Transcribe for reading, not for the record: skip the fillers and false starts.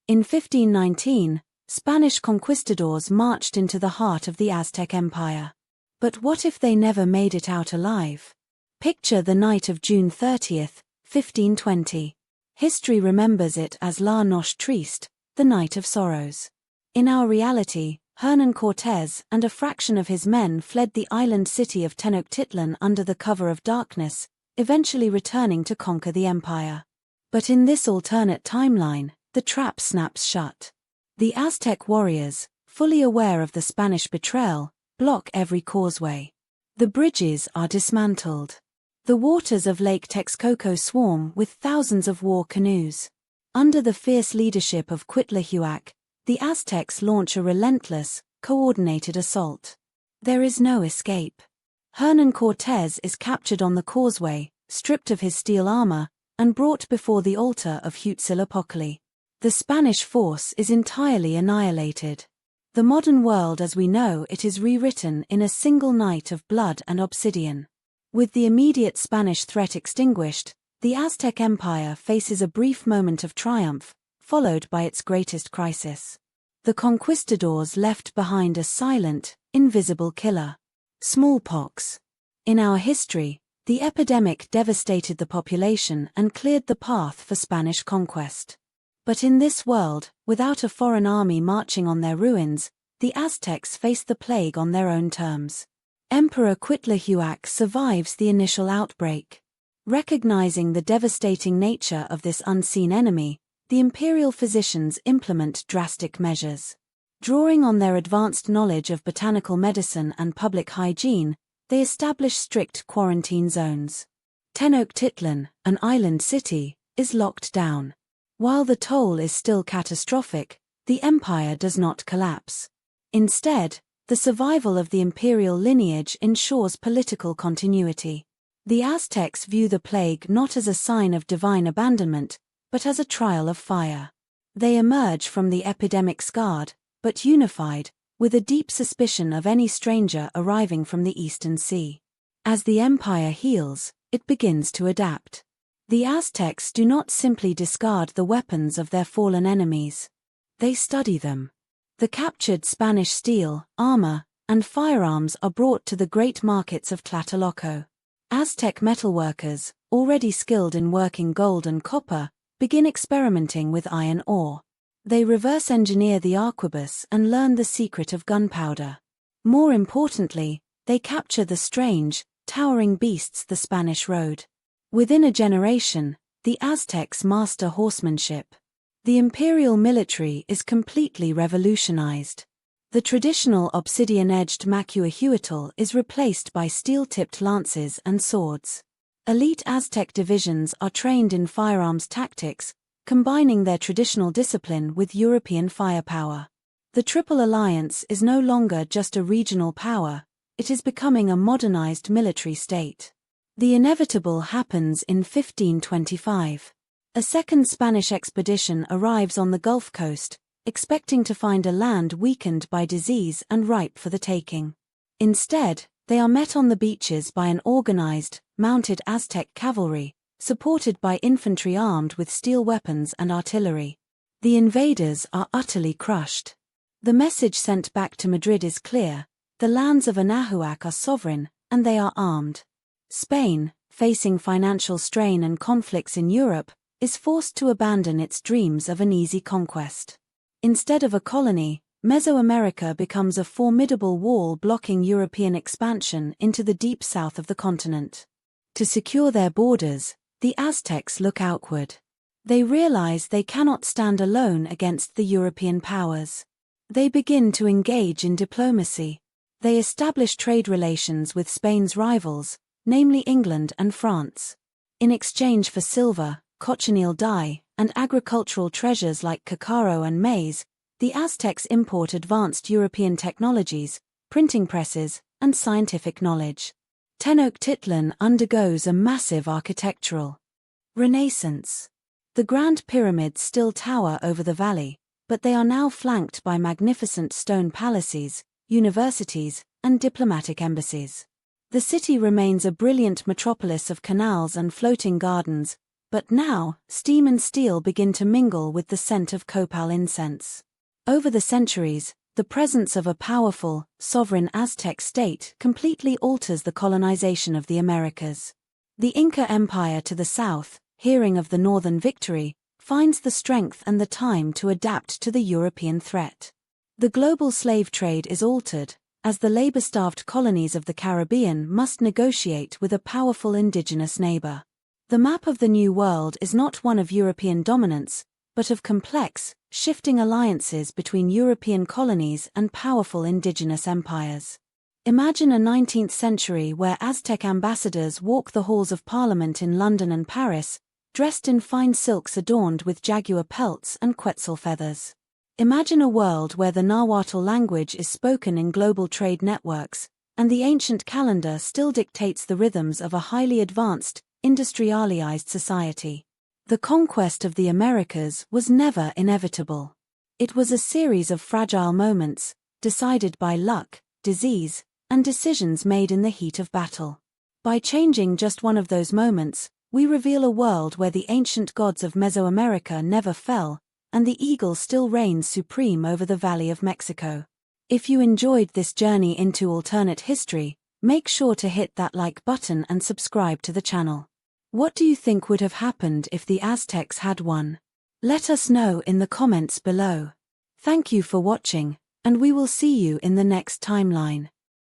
In 1519, Spanish conquistadors marched into the heart of the Aztec Empire. But what if they never made it out alive? Picture the night of June 30th, 1520. History remembers it as La Noche Triste, the Night of Sorrows. In our reality, Hernán Cortés and a fraction of his men fled the island city of Tenochtitlan under the cover of darkness, eventually returning to conquer the empire. But in this alternate timeline, the trap snaps shut. The Aztec warriors, fully aware of the Spanish betrayal, block every causeway. The bridges are dismantled. The waters of Lake Texcoco swarm with thousands of war canoes. Under the fierce leadership of Cuitlahuac, the Aztecs launch a relentless, coordinated assault. There is no escape. Hernán Cortés is captured on the causeway, stripped of his steel armor, and brought before the altar of Huitzilopochtli. The Spanish force is entirely annihilated. The modern world as we know it is rewritten in a single night of blood and obsidian. With the immediate Spanish threat extinguished, the Aztec Empire faces a brief moment of triumph, followed by its greatest crisis. The conquistadors left behind a silent, invisible killer: smallpox. In our history, the epidemic devastated the population and cleared the path for Spanish conquest. But in this world, without a foreign army marching on their ruins, the Aztecs face the plague on their own terms. Emperor Cuitlahuac survives the initial outbreak. Recognizing the devastating nature of this unseen enemy, the imperial physicians implement drastic measures. Drawing on their advanced knowledge of botanical medicine and public hygiene, they establish strict quarantine zones. Tenochtitlan, an island city, is locked down. While the toll is still catastrophic, the empire does not collapse. Instead, the survival of the imperial lineage ensures political continuity. The Aztecs view the plague not as a sign of divine abandonment, but as a trial of fire. They emerge from the epidemic scarred, but unified, with a deep suspicion of any stranger arriving from the Eastern Sea. As the empire heals, it begins to adapt. The Aztecs do not simply discard the weapons of their fallen enemies. They study them. The captured Spanish steel, armor, and firearms are brought to the great markets of Tlatelolco. Aztec metalworkers, already skilled in working gold and copper, begin experimenting with iron ore. They reverse engineer the arquebus and learn the secret of gunpowder. More importantly, they capture the strange, towering beasts the Spanish rode. Within a generation, the Aztecs master horsemanship. The imperial military is completely revolutionized. The traditional obsidian-edged macuahuitl is replaced by steel-tipped lances and swords. Elite Aztec divisions are trained in firearms tactics, combining their traditional discipline with European firepower. The Triple Alliance is no longer just a regional power, it is becoming a modernized military state. The inevitable happens in 1525. A second Spanish expedition arrives on the Gulf Coast, expecting to find a land weakened by disease and ripe for the taking. Instead, they are met on the beaches by an organized, mounted Aztec cavalry, supported by infantry armed with steel weapons and artillery. The invaders are utterly crushed. The message sent back to Madrid is clear: the lands of Anahuac are sovereign, and they are armed. Spain, facing financial strain and conflicts in Europe, is forced to abandon its dreams of an easy conquest. Instead of a colony, Mesoamerica becomes a formidable wall blocking European expansion into the deep south of the continent. To secure their borders, the Aztecs look outward. They realize they cannot stand alone against the European powers. They begin to engage in diplomacy. They establish trade relations with Spain's rivals, namely England and France. In exchange for silver, cochineal dye, and agricultural treasures like cacao and maize, the Aztecs import advanced European technologies, printing presses, and scientific knowledge. Tenochtitlan undergoes a massive architectural renaissance. The Grand Pyramids still tower over the valley, but they are now flanked by magnificent stone palaces, universities, and diplomatic embassies. The city remains a brilliant metropolis of canals and floating gardens, But now, steam and steel begin to mingle with the scent of copal incense. Over the centuries, the presence of a powerful, sovereign Aztec state completely alters the colonization of the Americas. The Inca Empire to the south, hearing of the northern victory, finds the strength and the time to adapt to the European threat. The global slave trade is altered, as the labor-starved colonies of the Caribbean must negotiate with a powerful indigenous neighbor. The map of the New World is not one of European dominance, but of complex, shifting alliances between European colonies and powerful indigenous empires. Imagine a 19th century where Aztec ambassadors walk the halls of Parliament in London and Paris, dressed in fine silks adorned with jaguar pelts and quetzal feathers. Imagine a world where the Nahuatl language is spoken in global trade networks, and the ancient calendar still dictates the rhythms of a highly advanced, industrialized society. The conquest of the Americas was never inevitable. It was a series of fragile moments, decided by luck, disease, and decisions made in the heat of battle. By changing just one of those moments, we reveal a world where the ancient gods of Mesoamerica never fell, and the eagle still reigns supreme over the Valley of Mexico. If you enjoyed this journey into alternate history, make sure to hit that like button and subscribe to the channel. What do you think would have happened if the Aztecs had won? Let us know in the comments below. Thank you for watching, and we will see you in the next timeline.